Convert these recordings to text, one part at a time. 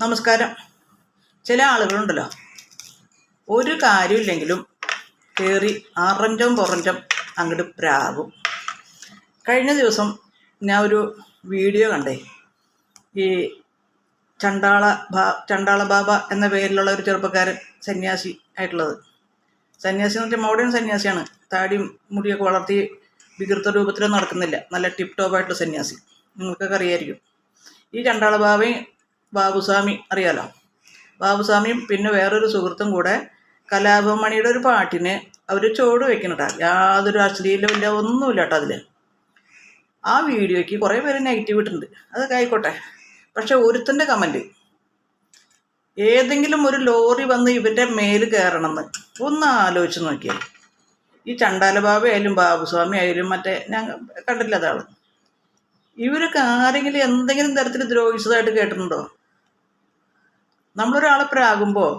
നമസ്കാരം. ചില ആളുകളുണ്ടല്ലോ, ഒരു കാര്യമില്ലെങ്കിലും കയറി അറഞ്ചം പുറഞ്ചം അങ്ങോട്ട് പ്രാകും. കഴിഞ്ഞ ദിവസം ഞാൻ ഒരു വീഡിയോ കണ്ടേ. ഈ ചണ്ടാള ബാബ എന്ന പേരിലുള്ള ഒരു ചെറുപ്പക്കാരൻ, സന്യാസി ആയിട്ടുള്ളത്. സന്യാസി എന്ന് വെച്ചാൽ മോഡേൺ സന്യാസിയാണ്. താടിയും മുടിയൊക്കെ വളർത്തി വികൃത രൂപത്തിലൊന്നും നടക്കുന്നില്ല. നല്ല ടിപ്പ് ടോപ്പായിട്ടുള്ള സന്യാസി. നിങ്ങൾക്കൊക്കെ അറിയായിരിക്കും. ഈ ചണ്ടാള ബാബയും ബാബുസ്വാമി അറിയാലോ. ബാബുസ്വാമിയും പിന്നെ വേറൊരു സുഹൃത്തും കൂടെ കലാഭവൻ ഒരു പാട്ടിന് അവർ ചോട് വെക്കണട്ടാ. യാതൊരു അശ്ലീലമില്ല, ഒന്നുമില്ല കേട്ടോ അതിൽ. ആ വീഡിയോയ്ക്ക് കുറേ പേര് നെഗറ്റീവ് ഇട്ടിട്ടുണ്ട്. അതൊക്കെ ആയിക്കോട്ടെ. പക്ഷെ ഒരുത്തൻ്റെ കമൻറ്റ്, ഏതെങ്കിലും ഒരു ലോറി വന്ന് ഇവൻ്റെ മേൽ കയറണമെന്ന് ഒന്ന് ആലോചിച്ച് നോക്കിയാൽ. ഈ ചണ്ടാല ബാബ ആയാലും ബാബുസ്വാമി ആയാലും മറ്റേ ഞാൻ കണ്ടില്ല അതാൾ, ഇവരൊക്കെ ആരെങ്കിലും എന്തെങ്കിലും തരത്തിൽ ദ്രോഹിച്ചതായിട്ട് കേട്ടിട്ടുണ്ടോ? നമ്മളൊരാളെ പ്രാകുമ്പോൾ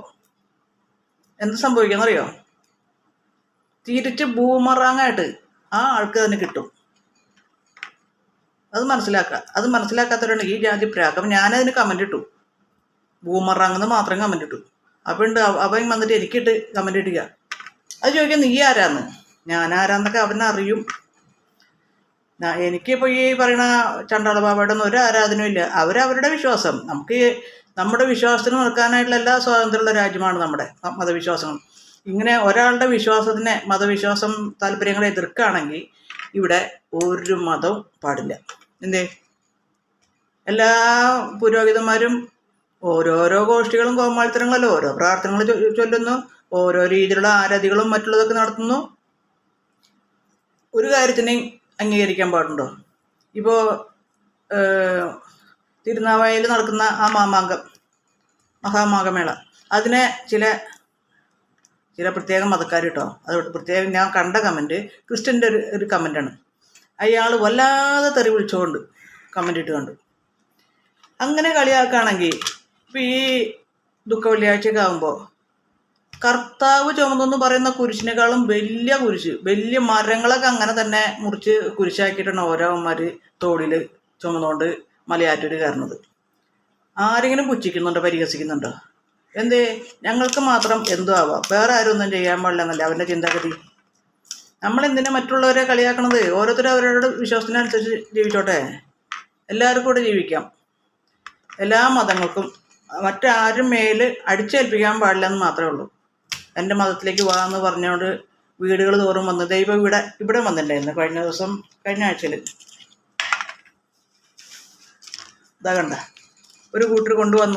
എന്ത് സംഭവിക്കാന്നറിയോ? തിരിച്ച് ബൂമറാങ്ങായിട്ട് ആ ആൾക്ക് തന്നെ കിട്ടും. അത് മനസ്സിലാക്കാത്തവരാണ് ഈ ജാതി പ്രാക്ക്. അപ്പം ഞാനതിന് കമൻ്റ് ഇട്ടു, ബൂമറാങ്ങെന്ന് മാത്രം കമൻ്റ് ഇട്ടു. അപ്പം ഉണ്ട് അവൻ വന്നിട്ട് എനിക്കിട്ട് കമൻ്റ് ഇടുക. അത് ചോദിക്കാൻ നീ ആരാന്ന്, ഞാൻ ആരാന്നൊക്കെ അവനറിയും. എനിക്കിപ്പോൾ ഈ പറയുന്ന ചണ്ടാള ബാബയുടെ ഒന്നും ഒരു ആരാധനയും ഇല്ല. അവരവരുടെ വിശ്വാസം. നമുക്ക് നമ്മുടെ വിശ്വാസത്തിന് നിൽക്കാനായിട്ടുള്ള എല്ലാ സ്വാതന്ത്ര്യമുള്ള രാജ്യമാണ് നമ്മുടെ മതവിശ്വാസങ്ങൾ. ഇങ്ങനെ ഒരാളുടെ വിശ്വാസത്തിനെ, മതവിശ്വാസം താല്പര്യങ്ങളെ എതിർക്കുകയാണെങ്കിൽ ഇവിടെ ഒരു മതവും പാടില്ല. എന്തേ, എല്ലാ പുരോഹിതന്മാരും ഓരോരോ ഗോഷ്ഠികളും കോമാളിത്തരങ്ങളല്ലോ, ഓരോ പ്രാർത്ഥനകൾ ചൊല്ലുന്നു, ഓരോ രീതിയിലുള്ള ആരാധികളും മറ്റുള്ളതൊക്കെ നടത്തുന്നു. ഒരു കാര്യത്തിനെയും അംഗീകരിക്കാൻ പാടുണ്ടോ? ഇപ്പോൾ തിരുനാവായയിൽ നടക്കുന്ന ആ മഹാമാഘമേള, അതിനെ ചില പ്രത്യേക മതക്കാർ കേട്ടോ, അതുകൊണ്ട് പ്രത്യേകം ഞാൻ കണ്ട കമൻറ്റ് ക്രിസ്ത്യൻ്റെ ഒരു കമൻറ്റാണ്. അയാൾ വല്ലാതെ തെറി വിളിച്ചുകൊണ്ട് കമൻ്റ് ഇട്ട് കണ്ടു. അങ്ങനെ കളിയാക്കുകയാണെങ്കിൽ ഇപ്പോൾ ഈ ദുഃഖ വെള്ളിയാഴ്ചയൊക്കെ ആകുമ്പോൾ കർത്താവ് ചുമന്നെന്ന് പറയുന്ന കുരിശിനേക്കാളും വലിയ മരങ്ങളൊക്കെ അങ്ങനെ തന്നെ മുറിച്ച് കുരിശാക്കിയിട്ടാണ് ഓരോമാർ തോടിൽ ചുമന്നുകൊണ്ട് മലയാറ്റൂർ കയറുന്നത്. ആരെങ്കിലും പുച്ഛിക്കുന്നുണ്ടോ, പരിഹസിക്കുന്നുണ്ടോ? എന്തേ, ഞങ്ങൾക്ക് മാത്രം എന്തോ ആവാം, വേറെ ആരും ഒന്നും ചെയ്യാൻ പാടില്ല എന്നല്ല അവൻ്റെ ചിന്താഗതി. നമ്മളെന്തിനാ മറ്റുള്ളവരെ കളിയാക്കണത്? ഓരോരുത്തരും അവരുടെ വിശ്വാസത്തിനനുസരിച്ച് ജീവിച്ചോട്ടെ. എല്ലാവർക്കും കൂടെ ജീവിക്കാം. എല്ലാ മതങ്ങൾക്കും മറ്റാരും മേൽ അടിച്ചേൽപ്പിക്കാൻ പാടില്ല എന്ന് മാത്രമേ ഉള്ളൂ. എൻ്റെ മതത്തിലേക്ക് വാ എന്ന് പറഞ്ഞുകൊണ്ട് വീടുകൾ തോറും വന്ന് ദൈവം ഇവിടെ വന്നിട്ടുണ്ടായിരുന്നു കഴിഞ്ഞ ആഴ്ചയിൽ. ഇതാ കണ്ട ഒരു കൂട്ടർ കൊണ്ടുവന്നു.